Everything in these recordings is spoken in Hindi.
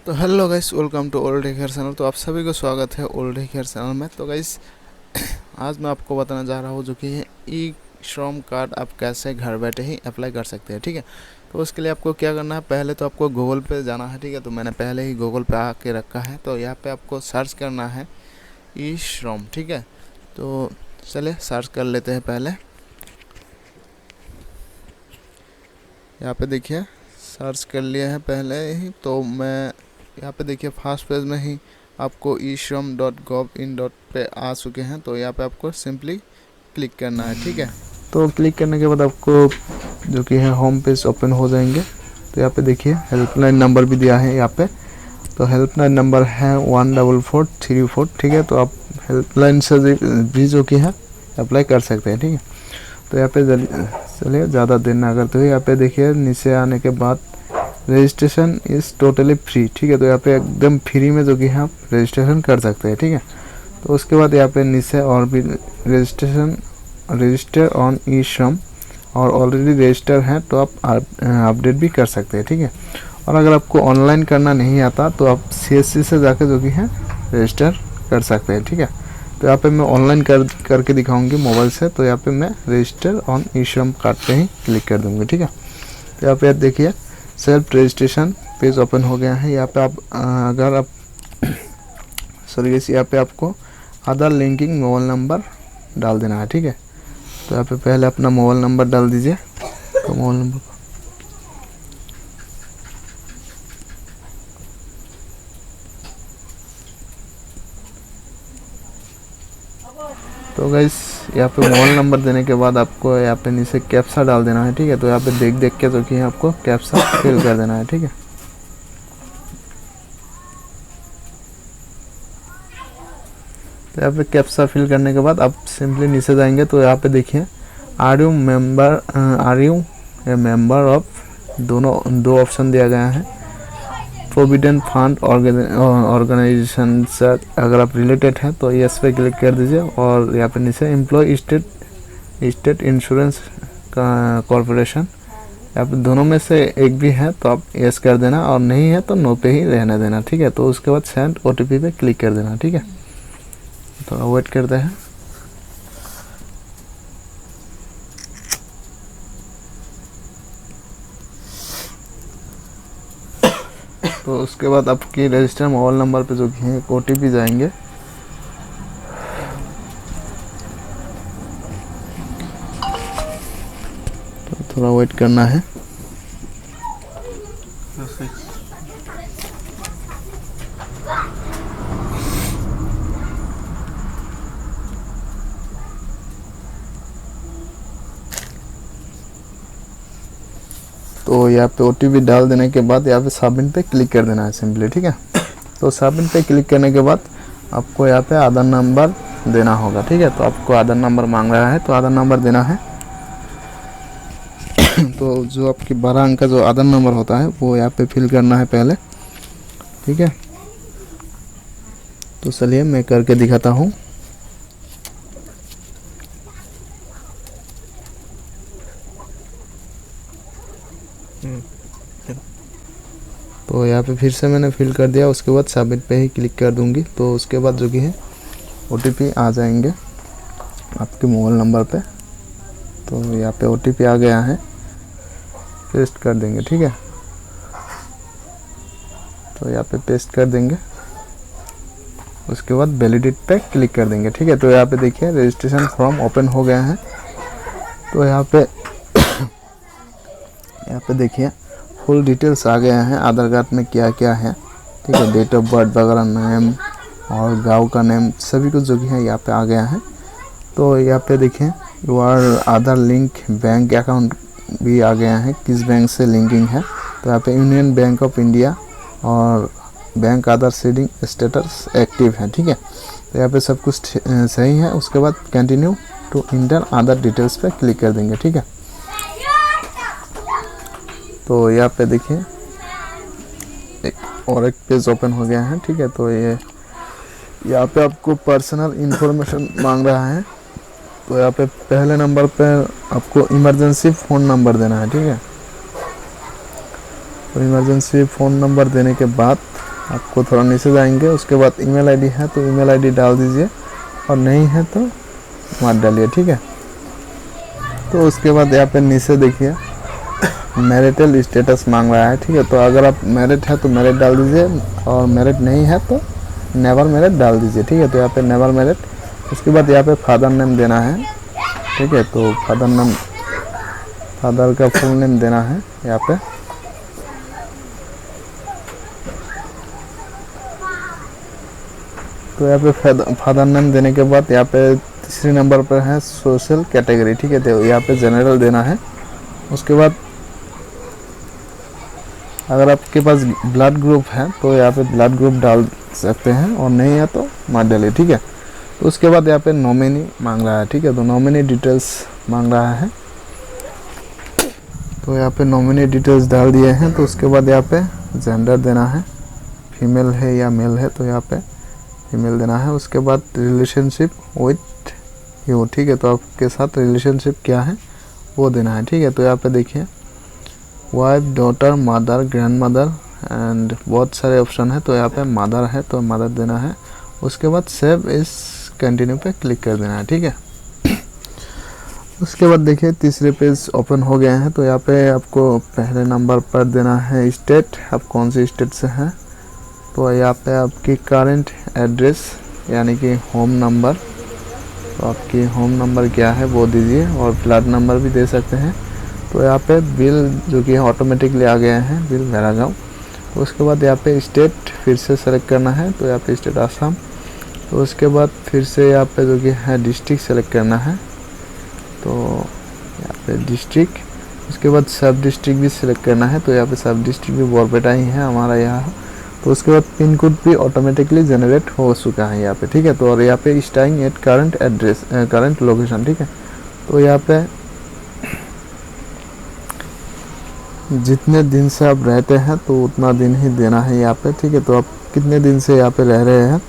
तो hello guys, welcome to old hair channel. तो आप सभी को स्वागत है ओल्ड हेयर चैनल में। तो गाइस आज मैं आपको बताना जा रहा हूँ जो कि ई श्रम कार्ड आप कैसे घर बैठे ही अप्लाई कर सकते हैं। ठीक है, तो उसके लिए आपको क्या करना है, पहले तो आपको गूगल पे जाना है। ठीक है, तो मैंने पहले ही गूगल पे आके रखा है। तो यहाँ पे आपको सर्च करना है ई श्रम। ठीक है, तो चलिए सर्च कर लेते हैं। पहले यहाँ पे देखिए सर्च कर लिया है पहले ही। तो मैं यहाँ पे देखिए फर्स्ट पेज में ही आपको ishram.gov.in पे आ चुके हैं। तो यहाँ पे आपको सिंपली क्लिक करना है। ठीक है, तो क्लिक करने के बाद आपको जो कि है होम पेज ओपन हो जाएंगे। तो यहाँ पे देखिए हेल्पलाइन नंबर भी दिया है यहाँ पे। तो हेल्पलाइन नंबर है 14434। ठीक है, तो आप हेल्पलाइन से भी जो कि है अप्लाई कर सकते हैं। ठीक है, तो यहाँ पे चलिए ज़्यादा देर ना करते हुए यहाँ पे देखिए नीचे आने के बाद रजिस्ट्रेशन इज़ टोटली फ्री। ठीक है, तो यहाँ पे एकदम फ्री में जो कि आप रजिस्ट्रेशन कर सकते हैं। ठीक है, तो उसके बाद यहाँ पे नीचे और भी रजिस्टर ऑन ई श्रम और ऑलरेडी रजिस्टर हैं तो आप अपडेट भी कर सकते हैं। ठीक है, और अगर आपको ऑनलाइन करना नहीं आता तो आप CSC से जाकर जो कि है रजिस्टर कर सकते हैं। ठीक है, तो यहाँ पे मैं ऑनलाइन करके दिखाऊंगी मोबाइल से। तो यहाँ पे मैं रजिस्टर ऑन ई श्रम कार्ड पे ही क्लिक कर दूँगी। ठीक है, तो यहाँ पे देखिए सेल्फ रजिस्ट्रेशन पेज ओपन हो गया है। यहाँ पे आप अगर आप सॉरी यहाँ पे आपको आधार लिंकिंग मोबाइल नंबर डाल देना है। ठीक है, तो यहाँ पे पहले अपना मोबाइल नंबर डाल दीजिए। तो मोबाइल नंबर तो गाइस यहाँ पे मोबाइल नंबर देने के बाद आपको यहाँ पे नीचे कैप्सा डाल देना है। ठीक है, तो यहाँ पे देख देख के जो कि आपको कैप्सा फिल कर देना है। ठीक है, तो यहाँ पे कैप्सा फिल करने के बाद आप सिंपली नीचे जाएंगे। तो यहाँ पे देखिए are you a member of दो ऑप्शन दिया गया है। प्रोविडेंट फंड ऑर्गेनाइजेशन से अगर आप रिलेटेड हैं तो यस पे क्लिक कर दीजिए। और यहाँ पे नीचे एम्प्लॉय स्टेट इंश्योरेंस कॉरपोरेशन, यहाँ पे दोनों में से एक भी है तो आप यस कर देना, और नहीं है तो नो पे ही रहने देना। ठीक है, तो उसके बाद सेंड OTP पे क्लिक कर देना। ठीक है, तो वेट करते हैं। तो उसके बाद आपकी रजिस्टर मोबाइल नंबर पे जो है OTP जाएंगे। तो थोड़ा वेट करना है। तो यहाँ पे OTP डाल देने के बाद यहाँ पे सबमिट पे क्लिक कर देना है सिंपली। ठीक है, तो सबमिट पे क्लिक करने के बाद आपको यहाँ पे आधार नंबर देना होगा। ठीक है, तो आपको आधार नंबर मांग रहा है तो आधार नंबर देना है। तो जो आपकी 12 अंक का जो आधार नंबर होता है वो यहाँ पे फिल करना है पहले। ठीक है, तो चलिए मैं करके दिखाता हूँ। तो यहाँ पे फिर से मैंने फिल कर दिया। उसके बाद सबमिट पे ही क्लिक कर दूंगी। तो उसके बाद जो कि है OTP आ जाएंगे आपके मोबाइल नंबर पे। तो यहाँ पे OTP आ गया है, पेस्ट कर देंगे। ठीक है, तो यहाँ पे पेस्ट कर देंगे। उसके बाद वैलिडेट पे क्लिक कर देंगे। ठीक है, तो यहाँ पे देखिए रजिस्ट्रेशन फॉर्म ओपन हो गया है। तो यहाँ पे देखिए फुल डिटेल्स आ गया है आधार कार्ड में क्या क्या है। ठीक है, डेट ऑफ बर्थ वगैरह, नेम और गांव का नेम सभी कुछ जो कि है यहाँ पे आ गया है। तो यहाँ पे देखिए your Aadhaar link bank account भी आ गया है, किस बैंक से लिंकिंग है। तो यहाँ पे यूनियन बैंक ऑफ इंडिया और बैंक आधार सीडिंग स्टेटस एक्टिव है। ठीक है, तो यहाँ पे सब कुछ सही है। उसके बाद continue to enter Aadhaar details पे क्लिक कर देंगे। ठीक है, तो यहाँ पे देखिए एक पेज ओपन हो गया है। ठीक है, तो ये यहाँ पे आपको पर्सनल इंफॉर्मेशन मांग रहा है। तो यहाँ पे पहले नंबर पे आपको इमरजेंसी फ़ोन नंबर देना है। ठीक है, तो इमरजेंसी फ़ोन नंबर देने के बाद आपको थोड़ा नीचे जाएंगे, उसके बाद ईमेल आईडी है तो ईमेल आईडी डाल दीजिए, और नहीं है तो मत डालिए, ठीक है। तो उसके बाद यहाँ पे नीचे देखिए मैरिटल स्टेटस मांग रहा है, ठीक है। तो अगर आप मैरिड है तो मैरिड डाल दीजिए, और मैरिड नहीं है तो नेवर मैरिड डाल दीजिए, ठीक है। तो यहाँ पे नेवर मैरिड। उसके बाद यहाँ पे फादर नेम देना है, ठीक है। तो फादर नेम, फादर का फुल नेम देना है यहाँ पे। तो यहाँ पे फादर नेम देने के बाद यहाँ पे तीसरे नंबर पर है सोशल कैटेगरी, ठीक है। तो यहाँ पे जनरल देना है। उसके बाद अगर आपके पास ब्लड ग्रुप है तो यहाँ पे ब्लड ग्रुप डाल सकते हैं, और नहीं है तो मत डालिए, ठीक है। तो उसके बाद यहाँ पे नॉमिनी मांग रहा है, ठीक है। तो नॉमिनी डिटेल्स मांग रहा है, तो यहाँ पे नॉमिनी डिटेल्स डाल दिए हैं। तो उसके बाद यहाँ पे जेंडर देना है, फीमेल है या मेल है, तो यहाँ पे फीमेल देना है। उसके बाद रिलेशनशिप विथ यू, ठीक है। तो आपके साथ रिलेशनशिप क्या है वो देना है, ठीक है। तो यहाँ पे देखिए wife, daughter, mother, grand mother and बहुत सारे ऑप्शन है। तो यहाँ पे मदर है तो मदर देना है। उसके बाद सेव इस कंटिन्यू पे क्लिक कर देना है, ठीक है। उसके बाद देखिए तीसरे पेज ओपन हो गए हैं। तो यहाँ पे आपको पहले नंबर पर देना है स्टेट, आप कौन सी स्टेट से हैं। तो यहाँ पे आपकी करंट एड्रेस यानी कि होम नंबर, तो आपकी होम नंबर क्या है वो दीजिए, और फ्लैट नंबर भी दे सकते हैं। तो यहाँ पे बिल जो कि ऑटोमेटिकली आ गया है, बिल मेरा गाँव। तो उसके बाद यहाँ पे स्टेट फिर से सेलेक्ट करना है, तो यहाँ पे स्टेट आसाम। तो उसके बाद फिर से यहाँ पे जो कि है डिस्ट्रिक्ट सेलेक्ट करना है, तो यहाँ पे डिस्ट्रिक्ट। उसके बाद सब डिस्ट्रिक्ट भी सिलेक्ट करना है, तो यहाँ पे सब डिस्ट्रिक्ट भी बरपेटा ही है हमारा यहाँ। तो उसके बाद पिन कोड भी ऑटोमेटिकली जनरेट हो चुका है यहाँ पे, ठीक है। तो और यहाँ पे staying at current address, current location, ठीक है। तो यहाँ पे जितने दिन से आप रहते हैं तो उतना दिन ही देना है यहाँ पे, ठीक है। तो आप कितने दिन से यहाँ पे रह रहे हैं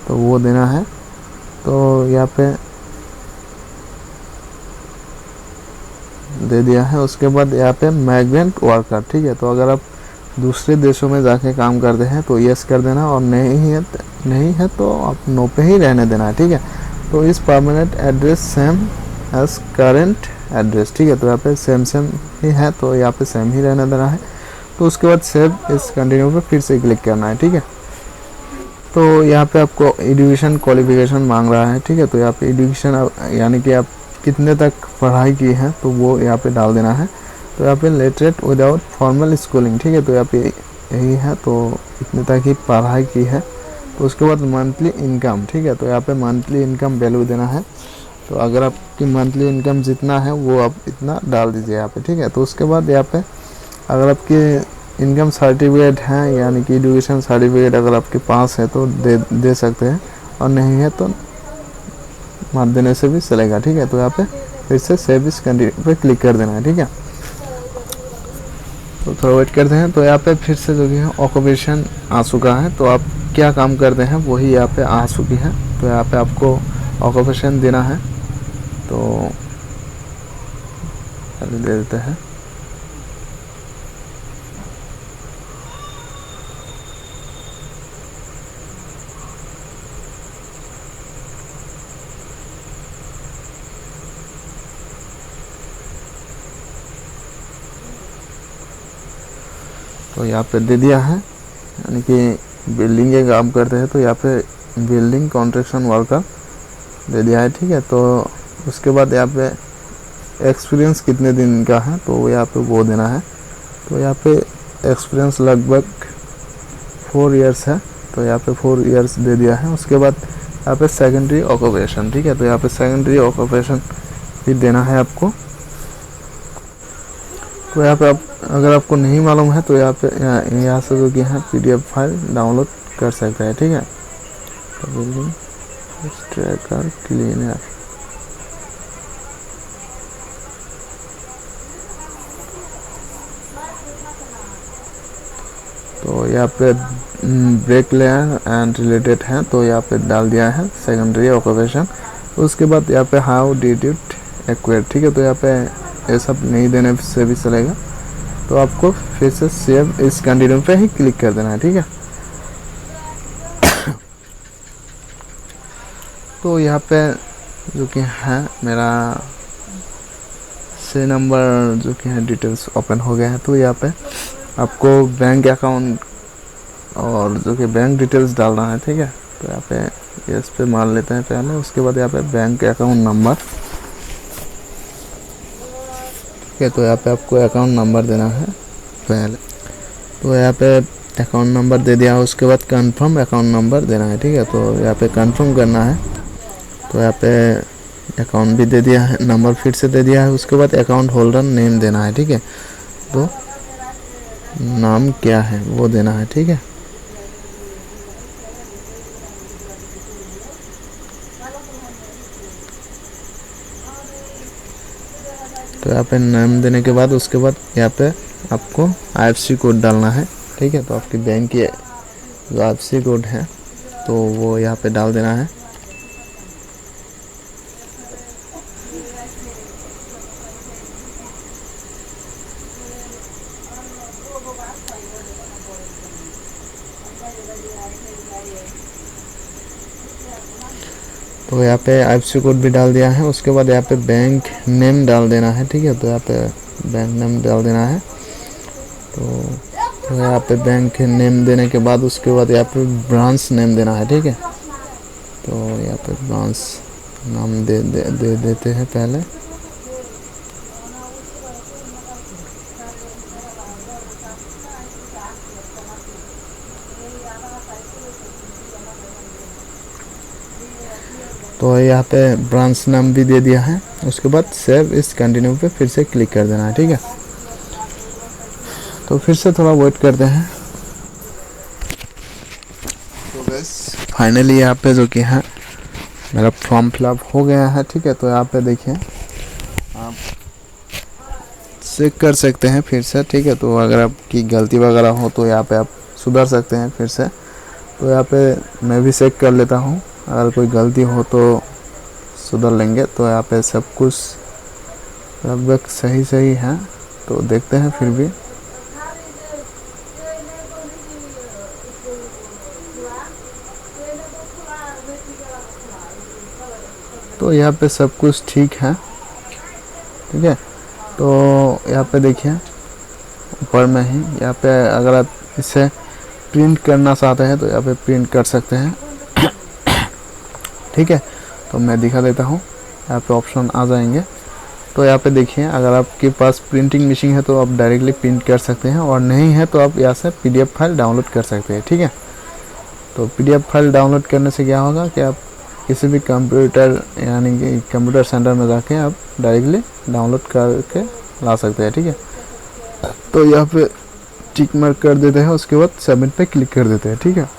तो वो देना है। तो यहाँ पे दे दिया है। उसके बाद यहाँ पे माइग्रेंट वर्कर, ठीक है। तो अगर आप दूसरे देशों में जाके काम करते हैं तो यस कर देना, और नहीं है तो आप नो पे ही रहने देना है, ठीक है। तो इस permanent address same as current address, ठीक है। तो यहाँ पे सेम ही है, तो यहाँ पे सेम ही रहने देना है। तो उसके बाद सेव इस कंटिन्यू पे फिर से क्लिक करना है, ठीक है। तो यहाँ पे आपको एजुकेशन क्वालिफिकेशन मांग रहा है, ठीक है। तो यहाँ पे एजुकेशन यानी कि आप कितने तक पढ़ाई की है तो वो यहाँ पे डाल देना है। तो यहाँ पे लिटरेट विदाउट फॉर्मल स्कूलिंग, ठीक है। तो यहाँ पे यही है, तो इतने तक ही पढ़ाई की है। तो उसके बाद मंथली इनकम, ठीक है। तो यहाँ पे मंथली इनकम वैल्यू देना है। तो अगर आपकी मंथली इनकम जितना है वो आप इतना डाल दीजिए यहाँ पे, ठीक है। तो उसके बाद यहाँ पे अगर आपकी इनकम सर्टिफिकेट है यानी कि एजुकेशन सर्टिफिकेट अगर आपके पास है तो दे सकते हैं, और नहीं है तो मत देने से भी चलेगा, ठीक है। तो यहाँ पे फिर से सेव इस कंटिन्यू पे क्लिक कर देना है, ठीक है। तो थोड़ा वेट करते हैं। तो यहाँ पे फिर से जो है ऑक्यूपेशन आ चुका है, तो आप क्या काम करते हैं वही यहाँ पे आ चुकी है। तो यहाँ पे आपको ऑक्यूपेशन देना है, तो दे देते हैं। तो यहाँ पे दे दिया है, यानी कि बिल्डिंग के काम करते हैं तो यहाँ पे बिल्डिंग कंस्ट्रक्शन वर्कर दे दिया है, ठीक है। तो उसके बाद यहाँ पे एक्सपीरियंस कितने दिन का है तो यहाँ पे वो देना है। तो यहाँ पे एक्सपीरियंस लगभग 4 इयर्स है, तो यहाँ पे 4 इयर्स दे दिया है। उसके बाद यहाँ पे सेकेंडरी ऑक्यूपेशन, ठीक है। तो यहाँ पे सेकेंडरी ऑक्यूपेशन भी देना है आपको। तो यहाँ पे आप अगर आपको नहीं मालूम है तो यहाँ पे यहाँ से जो कि है PDF फाइल डाउनलोड कर सकते हैं, ठीक है। तो बिल्डिंग ट्रैकर क्लीनर, तो यहाँ पे ब्रेक लेयर एंड रिलेटेड है, तो यहाँ पे डाल दिया है सेकेंडरी ऑक्यूपेशन। उसके बाद यहाँ पे हाउ डिड यू एक्वायर, ठीक है। तो यहाँ पे ये सब नहीं देने से भी चलेगा। तो आपको फिर से सेव इस कंटिन्यू पे ही क्लिक कर देना है, ठीक है। तो यहाँ पे जो कि है मेरा से नंबर जो कि है डिटेल्स ओपन हो गया है। तो यहाँ पे आपको बैंक अकाउंट और जो कि बैंक डिटेल्स डालना है, ठीक है। तो यहाँ पे इस पे मान लेते हैं पहले, उसके बाद यहाँ पे बैंक अकाउंट नंबर, ठीक है। तो यहाँ पे आपको अकाउंट नंबर देना है पहले। तो यहाँ पे अकाउंट नंबर दे दिया, उसके बाद कंफर्म अकाउंट नंबर देना है, ठीक है। तो यहाँ पे कंफर्म करना है। तो यहाँ पे अकाउंट भी दे दिया है, नंबर फिर से दे दिया है। उसके बाद अकाउंट होल्डर नेम देना है, ठीक है। तो नाम क्या है वो देना है, ठीक है। तो यहाँ पे नाम देने के बाद उसके बाद यहाँ पे आपको IFSC कोड डालना है, ठीक है। तो आपकी बैंक की जो IFSC कोड है तो वो यहाँ पे डाल देना है। तो यहाँ पे IFSC कोड भी डाल दिया है। उसके बाद यहाँ पे बैंक नेम डाल देना है, ठीक है। तो यहाँ पे बैंक नेम डाल देना है। तो यहाँ पे बैंक नेम देने के बाद उसके बाद यहाँ पे ब्रांच नेम देना है, ठीक है। तो यहाँ पे ब्रांच नाम दे देते हैं पहले। तो यहाँ पे ब्रांच नाम भी दे दिया है। उसके बाद सेव इस कंटिन्यू पे फिर से क्लिक कर देना है, ठीक है। तो फिर से थोड़ा वेट करते हैं। तो बस फाइनली यहाँ पे जो कि है मेरा फॉर्म फिलअप हो गया है, ठीक है। तो यहाँ पे देखिए आप चेक कर सकते हैं फिर से, ठीक है। तो अगर आपकी गलती वगैरह हो तो यहाँ पे आप सुधार सकते हैं फिर से। तो यहाँ पे मैं भी चेक कर लेता हूँ, अगर कोई गलती हो तो सुधार लेंगे। तो यहाँ पे सब कुछ लगभग सही है। तो देखते हैं फिर भी। तो यहाँ पे सब कुछ ठीक है, ठीक है। तो यहाँ पे देखिए ऊपर में ही यहाँ पे अगर आप इसे प्रिंट करना चाहते हैं तो यहाँ पे प्रिंट कर सकते हैं, ठीक है। तो मैं दिखा देता हूँ, यहाँ पे ऑप्शन आ जाएंगे। तो यहाँ पे देखिए अगर आपके पास प्रिंटिंग मशीन है तो आप डायरेक्टली प्रिंट कर सकते हैं, और नहीं है तो आप यहाँ से PDF फाइल डाउनलोड कर सकते हैं, ठीक है। तो PDF फाइल डाउनलोड करने से क्या होगा कि आप किसी भी कंप्यूटर यानी कि कंप्यूटर सेंटर में जाके आप डायरेक्टली डाउनलोड करके ला सकते हैं, ठीक है। तो यहाँ पे टिक मार्क कर देते हैं, उसके बाद सबमिट पे क्लिक कर देते हैं, ठीक है।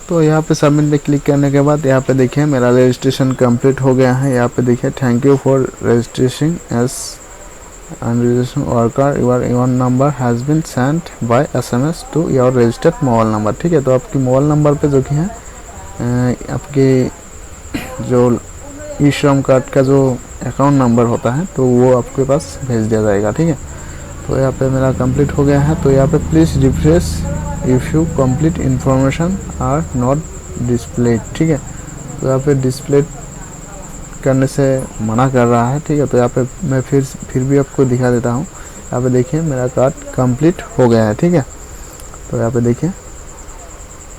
तो यहाँ पे सबमिट पे क्लिक करने के बाद यहाँ पे देखिए मेरा रजिस्ट्रेशन कंप्लीट हो गया है। यहाँ पे देखिए thank you for registration as unregistered worker, your number has been sent by SMS to your registered mobile number, ठीक है। तो आपकी मोबाइल नंबर पे जो कि है आपके जो ई-श्रम कार्ड का जो अकाउंट नंबर होता है तो वो आपके पास भेज दिया जाएगा, ठीक है। तो यहाँ पे मेरा कंप्लीट हो गया है। तो यहाँ पे please refresh if you complete information are not displayed, ठीक है। तो यहाँ पे डिस्प्ले करने से मना कर रहा है, ठीक है। तो यहाँ पे मैं फिर भी आपको दिखा देता हूँ। यहाँ पे देखिए मेरा कार्ड कंप्लीट हो गया है, ठीक है। तो यहाँ पे देखिए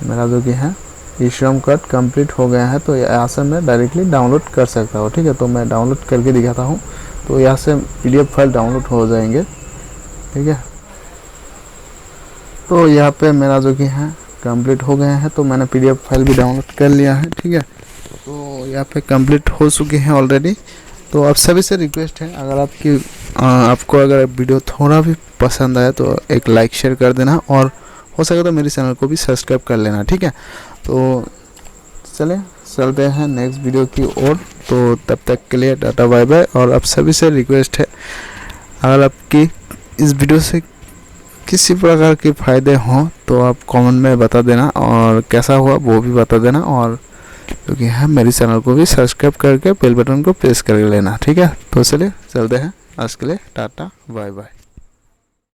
मेरा जो कि है ई-श्रम कार्ड कंप्लीट हो गया है। तो यहाँ से मैं डायरेक्टली डाउनलोड कर सकता हूँ, ठीक है। तो मैं डाउनलोड करके दिखाता हूँ। तो यहाँ से PDF फाइल डाउनलोड हो जाएंगे, ठीक है। तो यहाँ पे मेरा जो कि है कंप्लीट हो गया है। तो मैंने PDF फाइल भी डाउनलोड कर लिया है, ठीक है। तो यहाँ पे कंप्लीट हो चुके हैं ऑलरेडी। तो आप सभी से रिक्वेस्ट है, अगर आपको अगर वीडियो थोड़ा भी पसंद आए तो एक लाइक शेयर कर देना, और हो सके तो मेरे चैनल को भी सब्सक्राइब कर लेना, ठीक है। तो चलते हैं नेक्स्ट वीडियो की ओर। तो तब तक के लिए टाटा बाय बाय। और आप सभी से रिक्वेस्ट है, अगर आपकी इस वीडियो से किसी प्रकार के फ़ायदे हों तो आप कमेंट में बता देना, और कैसा हुआ वो भी बता देना। और क्योंकि हम मेरे चैनल को भी सब्सक्राइब करके बेल बटन को प्रेस कर लेना, ठीक है। तो चलिए चलते हैं, आज के लिए टाटा बाय बाय।